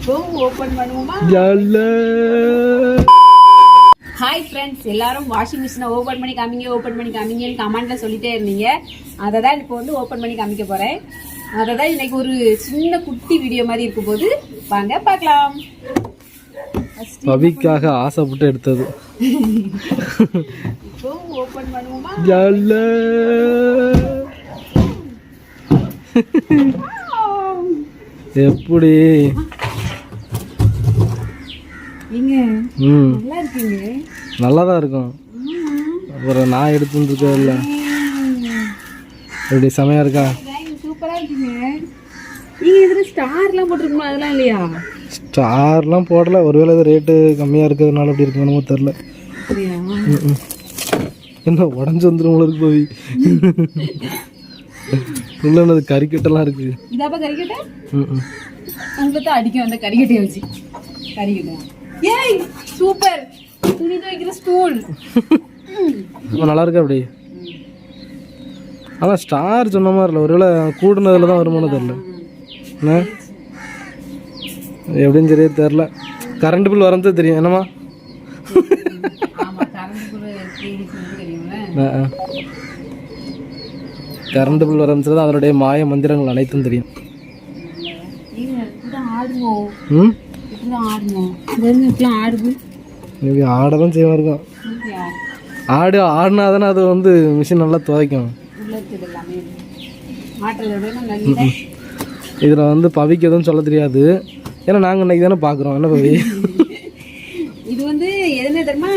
இப்போ ஓபன் பண்ணுவோமா? Hi friends, எல்லாரும் வாஷிங் மிஷினை ஓபன் பண்ணி காமிங்கன்னு கமெண்ட்ல சொல்லிட்டே இருந்தீங்க. அதை தான் இப்போ வந்து ஓபன் பண்ணி காமிக்க போறேன். அதை தான் இன்னைக்கு ஒரு சின்ன குட்டி வீடியோ மாதிரி இருக்கும் போது வாங்க பார்க்கலாம். பவிக்காக ஆசைப்பட்டு எடுத்தது. இப்போ ஓபன் பண்ணுவோமா? எப்படி நல்லா இருக்கீங்க? நல்லாதான் இருக்கும். அப்புறம் நான் எடுத்து வந்துருக்கல எப்படி செமையா இருக்கா? சூப்பரா இருக்கீங்க. நீங்க இதுல ஸ்டார்லாம் போட்டிருக்கணும், அதெல்லாம் இல்லையா? ஸ்டார்லாம் போடல. ஒருவேளை இது ரேட்டு கம்மியா இருக்கிறதுனால அப்படி இருக்குமோ தெரியல. என்ன உடஞ்சு வந்துடும் இருக்கு போய். உள்ளது கறிக்கட்டெல்லாம் இருக்கு. இதாப்பா கறிக்கட்டை? உங்களுக்கு அடிக்கும் அந்த கறிக்கட்டையை வச்சு. கறிக்கட்டை ஏய் சூப்பர். துணி துவைக்கிற ஸ்டூல் நல்லா இருக்கா அப்படி? ஆனால் ஸ்டார் சொன்ன மாதிரி இல்லை. ஒருவேளை கூடுனதுல தான் வருமானம் தெரில. என்ன எப்படின்னு சரியா தெரில. கரண்ட் பில் வரது தெரியும் என்னம்மா? கரண்ட் பில் வரது தான் அதனுடைய மாய மந்திரங்கள் அனைத்தும் தெரியும். ஆடதான் செய்வா இருக்கும். ஆடு ஆடினா தானே அது வந்து மிஷின் நல்லா துவைக்கும். இதில் வந்து பவிக்கு எதுவும் சொல்ல தெரியாது. ஏன்னா நாங்கள் இன்னைக்கு தானே பார்க்குறோம். என்ன பவி இது வந்து எதுனா தெரியுமா?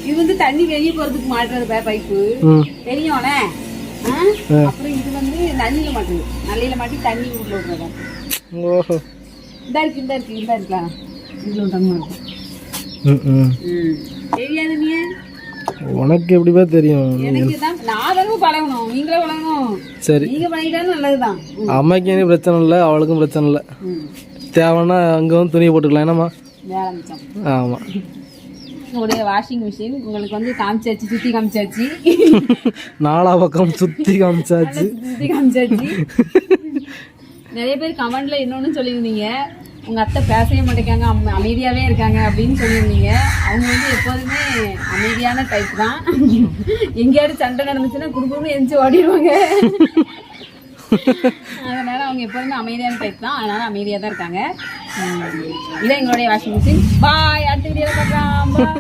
இது வந்து தண்ணி வெளியே போகிறதுக்கு மாட்டுறது பைப்பு தெரியும்ல. அப்புறம் இது வந்து நல்லில மாட்டுது. நல்லில மாட்டி தண்ணி உள்ள விடுறதா. ஓஹோ, இந்த இருக்கலாம் இதில் விட்டாங்க. தெரியாது நீ? உனக்கு எப்படிப்பா தெரியும்? எனக்கு தான் நான் தானே பழகணும். நீங்களே பழகணும். சரி, நீங்க பழகிட்டாலும் நல்லதுதான். அம்மாக்கு எனக்கு பிரச்சனை இல்லை, அவளுக்கும் பிரச்சனை இல்லை. தேவைன்னா அங்கே வந்து துணியை போட்டுக்கலாம். என்னம்மா வேலை மிச்சம். ஆமாம். உங்களுடைய வாஷிங் மிஷின் உங்களுக்கு வந்து காமிச்சாச்சு, சுற்றி காமிச்சாச்சு. நாலா பக்கம் சுற்றி காமிச்சாச்சு. நிறைய பேர் கமெண்ட்ல இன்னொன்னு சொல்லியிருந்தீங்க, உங்க அத்தை பேசவே மாட்டேங்காங்க, அமைதியாவே இருக்காங்க அப்படின்னு சொல்லியிருந்தீங்க. அவங்க வந்து எப்போதுமே அமைதியான டைப் தான். எங்கேயாவது சண்டை நடந்துச்சுன்னா குடும்பமே எரிஞ்சு ஓடிடுவாங்க. அதனால அவங்க எப்போதுமே அமைதியான டைப் தான். அதனால அமைதியா தான் இருக்காங்க. இதான் எங்களுடைய வாஷிங் மிஷின். பாய். அடுத்த வீடியோல பார்க்கலாம்.